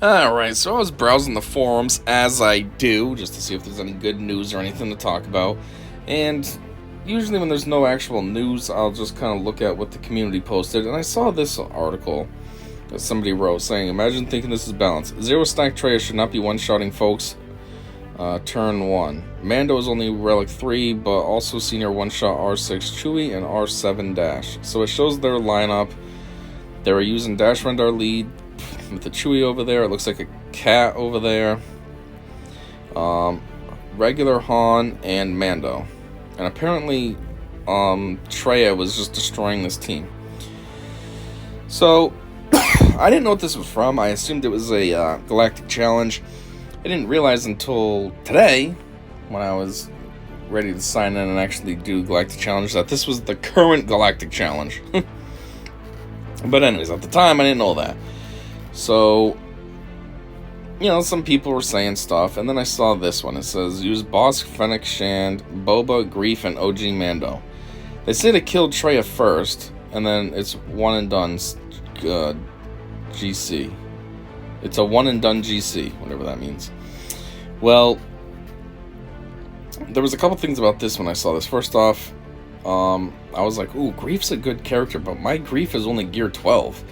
Alright, so I was browsing the forums, as I do, just to see if there's any good news or anything to talk about. And usually when there's no actual news, I'll just kind of look at what the community posted. And I saw this article that somebody wrote saying, imagine thinking this is balanced. Zero stack Traya should not be one-shotting folks. Turn 1. Mando is only Relic 3, but also senior one-shot R6 Chewie and R7 Dash. So it shows their lineup. They were using Dash Rendar lead with the Chewie over there. It looks like a cat over there. Regular Han and Mando. And apparently Traya was just destroying this team. So I didn't know what this was from. I assumed it was a Galactic challenge. I didn't realize until today, when I was ready to sign in and actually do Galactic Challenge, that this was the current Galactic Challenge. But anyways, at the time, I didn't know that. So, some people were saying stuff, and then I saw this one. It says, use Bosk, Fennec Shand, Boba, Greef, and OG Mando. They say to kill Traya first, and then it's one and done GC. It's a one and done GC, whatever that means. Well, there was a couple things about this when I saw this. First off, I was like, ooh, Greef's a good character, but my Greef is only gear 12.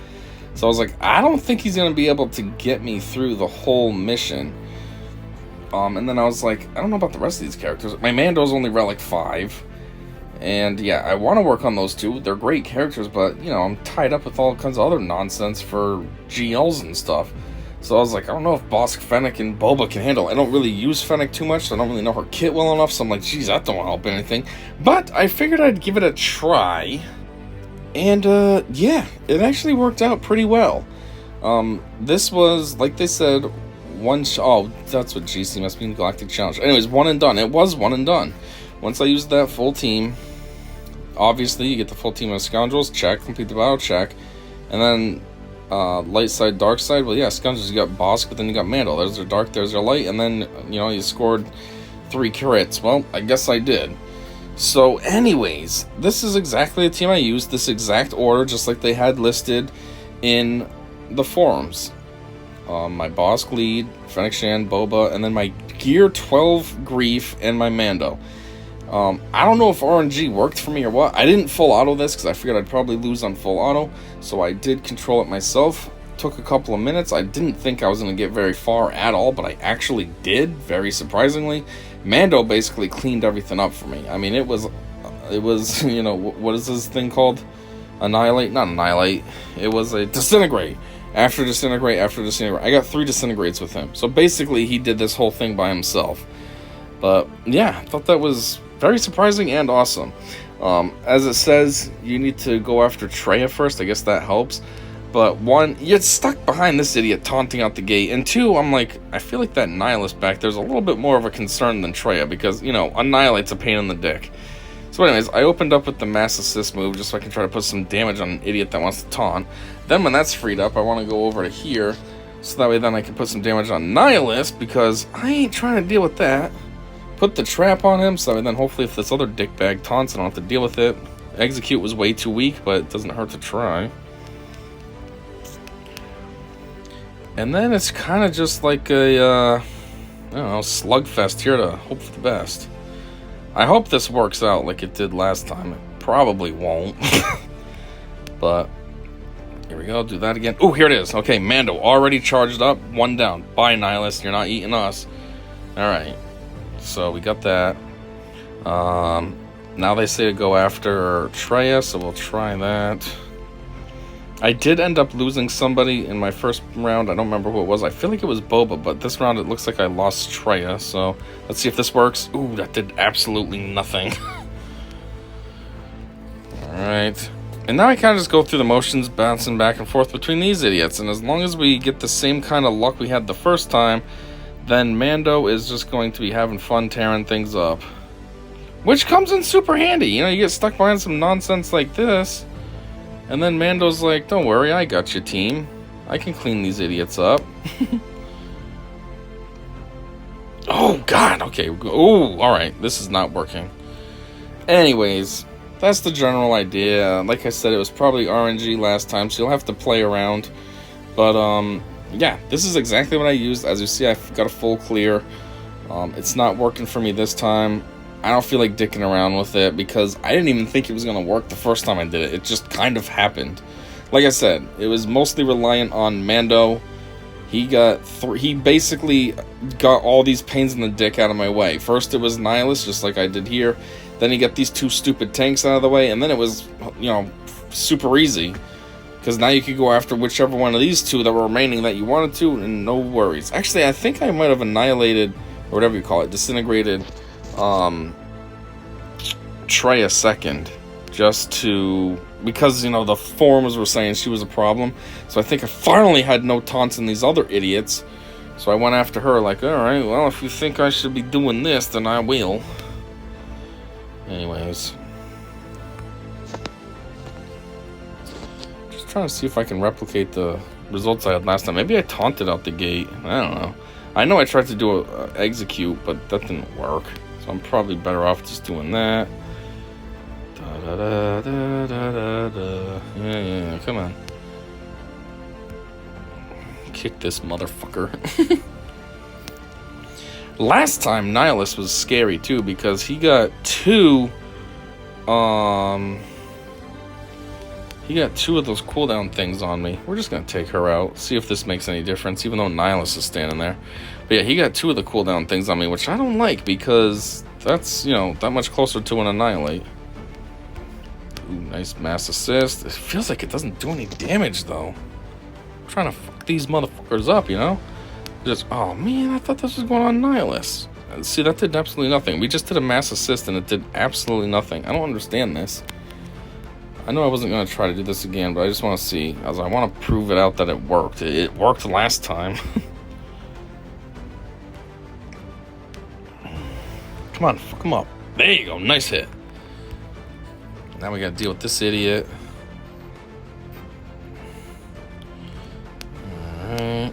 So I was like, I don't think he's going to be able to get me through the whole mission. And then I was like, I don't know about the rest of these characters. My Mando's only Relic 5. And yeah, I want to work on those two. They're great characters, but, I'm tied up with all kinds of other nonsense for GLs and stuff. So I was like, I don't know if Bosk, Fennec, and Boba can handle it. I don't really use Fennec too much, so I don't really know her kit well enough. So I'm like, geez, that don't help anything. But I figured I'd give it a try. And, yeah, it actually worked out pretty well. This was, like they said, oh, that's what GC must mean, Galactic Challenge. Anyways, one and done. It was one and done. Once I used that full team, obviously you get the full team of Scoundrels, check, complete the battle, check. And then, light side, dark side, well, yeah, Scoundrels, you got Bosk, but then you got Mando. There's their dark, there's their light, and then, you scored 3 crits. Well, I guess I did. So, anyways, this is exactly the team I used, this exact order, just like they had listed in the forums. My Bosk lead, Fennec Shand, Boba, and then my Gear 12 Greef, and my Mando. I don't know if RNG worked for me or what. I didn't full auto this because I figured I'd probably lose on full auto, so I did control it myself. Took a couple of minutes. I didn't think I was going to get very far at all, but I actually did, very surprisingly. Mando basically cleaned everything up for me. I mean, it was, what is this thing called? Annihilate? Not annihilate. It was a disintegrate. After disintegrate, after disintegrate. I got 3 disintegrates with him. So basically, he did this whole thing by himself. But yeah, I thought that was very surprising and awesome. As it says, you need to go after Traya first. I guess that helps. But 1, you're stuck behind this idiot taunting out the gate. And 2, I'm like, I feel like that Nihilist back there's a little bit more of a concern than Traya. Because, Annihilate's a pain in the dick. So anyways, I opened up with the Mass Assist move just so I can try to put some damage on an idiot that wants to taunt. Then when that's freed up, I want to go over to here. So that way then I can put some damage on Nihilist. Because I ain't trying to deal with that. Put the trap on him, so then hopefully if this other dickbag taunts, I don't have to deal with it. Execute was way too weak, but it doesn't hurt to try. And then it's kind of just like a, I don't know, slugfest here to hope for the best. I hope this works out like it did last time. It probably won't. But, here we go, do that again. Oh, here it is. Okay, Mando already charged up, 1 down. Bye, Nihilist, you're not eating us. Alright. So we got that. Now they say to go after Traya, so we'll try that. I did end up losing somebody in my first round. I don't remember who it was. I feel like it was Boba, but this round it looks like I lost Traya. So let's see if this works. Ooh, that did absolutely nothing. Alright. And now I kind of just go through the motions, bouncing back and forth between these idiots. And as long as we get the same kind of luck we had the first time, then Mando is just going to be having fun tearing things up. Which comes in super handy. You get stuck behind some nonsense like this. And then Mando's like, don't worry, I got you, team. I can clean these idiots up. Oh, God. Okay. Oh, alright. This is not working. Anyways, that's the general idea. Like I said, it was probably RNG last time, so you'll have to play around. But, yeah, this is exactly what I used. As you see, I've got a full clear. It's not working for me this time. I don't feel like dicking around with it because I didn't even think it was going to work the first time I did it. It just kind of happened. Like I said, it was mostly reliant on Mando. He basically got all these pains in the dick out of my way. First it was Nihilus, just like I did here. Then he got these two stupid tanks out of the way, and then it was, super easy. Because now you could go after whichever one of these two that were remaining that you wanted to, and no worries. Actually, I think I might have annihilated, or whatever you call it, disintegrated Trey a second. Just to... because, the forums were saying she was a problem. So I think I finally had no taunts in these other idiots. So I went after her like, alright, well, if you think I should be doing this, then I will. Anyways. Just trying to see if I can replicate the results I had last time. Maybe I taunted out the gate. I don't know. I know I tried to do a execute, but that didn't work. So I'm probably better off just doing that. Yeah, come on. Kick this motherfucker. Last time Nihilus was scary too because he got two of those cooldown things on me. We're just gonna take her out, see if this makes any difference, even though Nihilus is standing there. But yeah, he got two of the cooldown things on me, which I don't like because that's, that much closer to an annihilate. Ooh, nice mass assist. It feels like it doesn't do any damage, though. I'm trying to fuck these motherfuckers up, Just, oh, man, I thought this was going on Nihilus. See, that did absolutely nothing. We just did a mass assist, and it did absolutely nothing. I don't understand this. I know I wasn't going to try to do this again, but I just want to see. I want to prove it out that it worked. It worked last time. Come on, fuck him up. There you go, nice hit. Now we gotta deal with this idiot. Alright.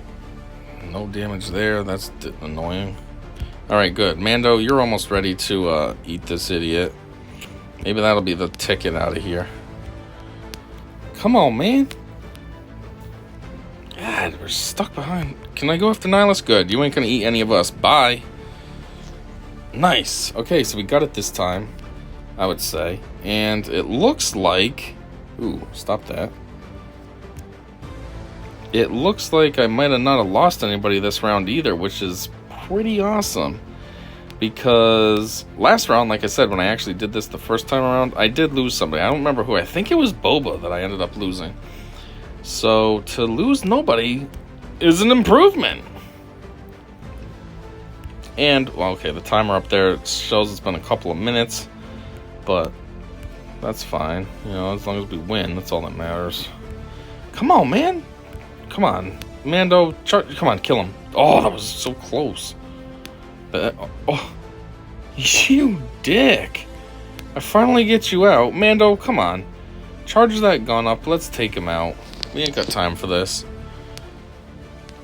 No damage there. That's annoying. Alright, good. Mando, you're almost ready to eat this idiot. Maybe that'll be the ticket out of here. Come on, man. God, we're stuck behind. Can I go after Nihilus? Good. You ain't gonna eat any of us. Bye. Nice. Okay, so we got it this time, I would say. And it looks like... Ooh, stop that. It looks like I might have not lost anybody this round either, which is pretty awesome. Because last round, like I said, when I actually did this the first time around, I did lose somebody. I don't remember who. I think it was Boba that I ended up losing. So to lose nobody is an improvement. And, well, okay, the timer up there shows it's been a couple of minutes. But that's fine. As long as we win, that's all that matters. Come on, man. Come on. Mando, come on, kill him. Oh, that was so close. Oh, you dick. I finally get you out. Mando, come on. Charge that gun up. Let's take him out. We ain't got time for this.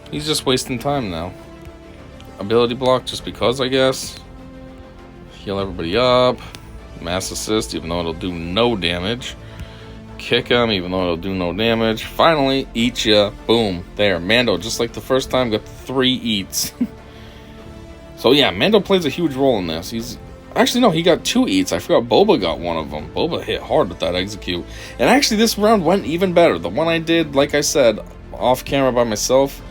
He's just wasting time now. Ability block just because, I guess. Heal everybody up. Mass assist, even though it'll do no damage. Kick him, even though it'll do no damage. Finally, eat ya. Boom. There. Mando, just like the first time, got 3 eats. So yeah, Mando plays a huge role in this. Actually, no, he got 2 eats. I forgot Boba got one of them. Boba hit hard with that execute. And actually, this round went even better. The one I did, like I said, off camera by myself,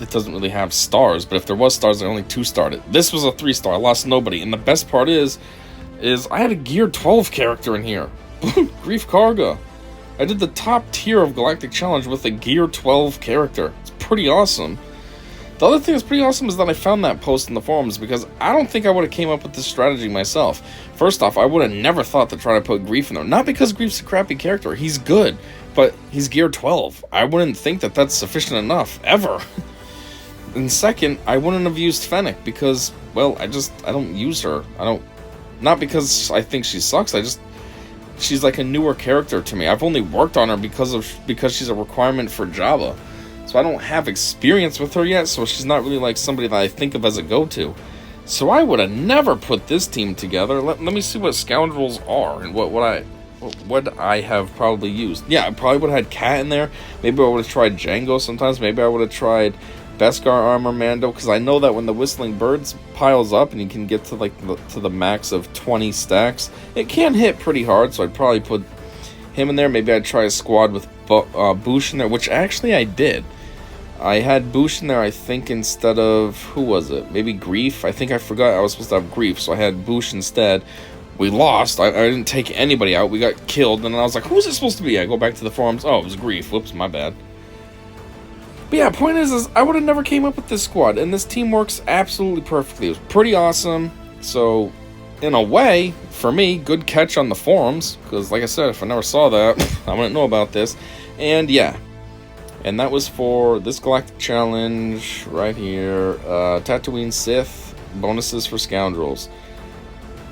it doesn't really have stars, but if there was stars, I only 2-starred it. This was a 3-star. I lost nobody. And the best part is I had a Gear 12 character in here. Grief Karga. I did the top tier of Galactic Challenge with a Gear 12 character. It's pretty awesome. The other thing that's pretty awesome is that I found that post in the forums because I don't think I would have came up with this strategy myself. First off, I would have never thought to try to put Grief in there. Not because Grief's a crappy character. He's good, but he's Gear 12. I wouldn't think that that's sufficient enough, ever. And second, I wouldn't have used Fennec because, well, I don't use her. Not because I think she sucks, she's like a newer character to me. I've only worked on her because she's a requirement for Jabba. So I don't have experience with her yet, so she's not really like somebody that I think of as a go-to. So I would have never put this team together. Let me see what scoundrels are and what I would I have probably used? Yeah, I probably would have had Cat in there. Maybe I would have tried Django sometimes. Maybe I would have tried Beskar armor Mando, because I know that when the Whistling Birds piles up and you can get to like to the max of 20 stacks, it can hit pretty hard. So I'd probably put him in there. Maybe I'd try a squad with Boosh in there, which actually I did. I had Boosh in there, I think, instead of, who was it? Maybe Grief. I think I forgot I was supposed to have Grief, so I had Boosh instead. We lost. I didn't take anybody out. We got killed, and I was like, who's it supposed to be? I go back to the forums. Oh, it was Grief. Whoops, my bad. But yeah, point is I would have never came up with this squad, and this team works absolutely perfectly. It was pretty awesome. So, in a way, for me, good catch on the forums, because like I said, if I never saw that, I wouldn't know about this. And yeah, and that was for this Galactic Challenge right here, Tatooine Sith, bonuses for Scoundrels.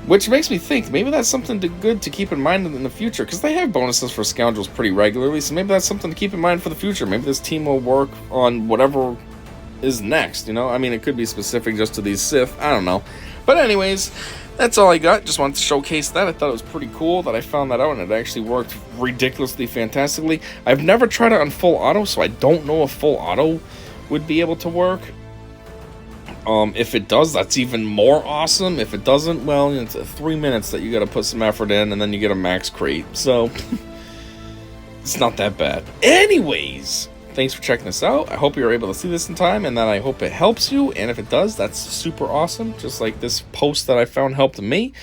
Which makes me think, maybe that's something good to keep in mind in the future, because they have bonuses for Scoundrels pretty regularly, so maybe that's something to keep in mind for the future. Maybe this team will work on whatever is next, you know? I mean, it could be specific just to these Sith, I don't know. But anyways, that's all I got. Just wanted to showcase that. I thought it was pretty cool that I found that out, and it actually worked ridiculously fantastically. I've never tried it on full auto, so I don't know if full auto would be able to work. If it does, that's even more awesome. If it doesn't, well, it's 3 minutes that you gotta put some effort in, and then you get a max crate. So, it's not that bad. Anyways, thanks for checking this out. I hope you're able to see this in time, and that I hope it helps you. And if it does, that's super awesome. Just like this post that I found helped me.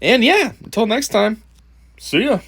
And yeah, until next time, see ya.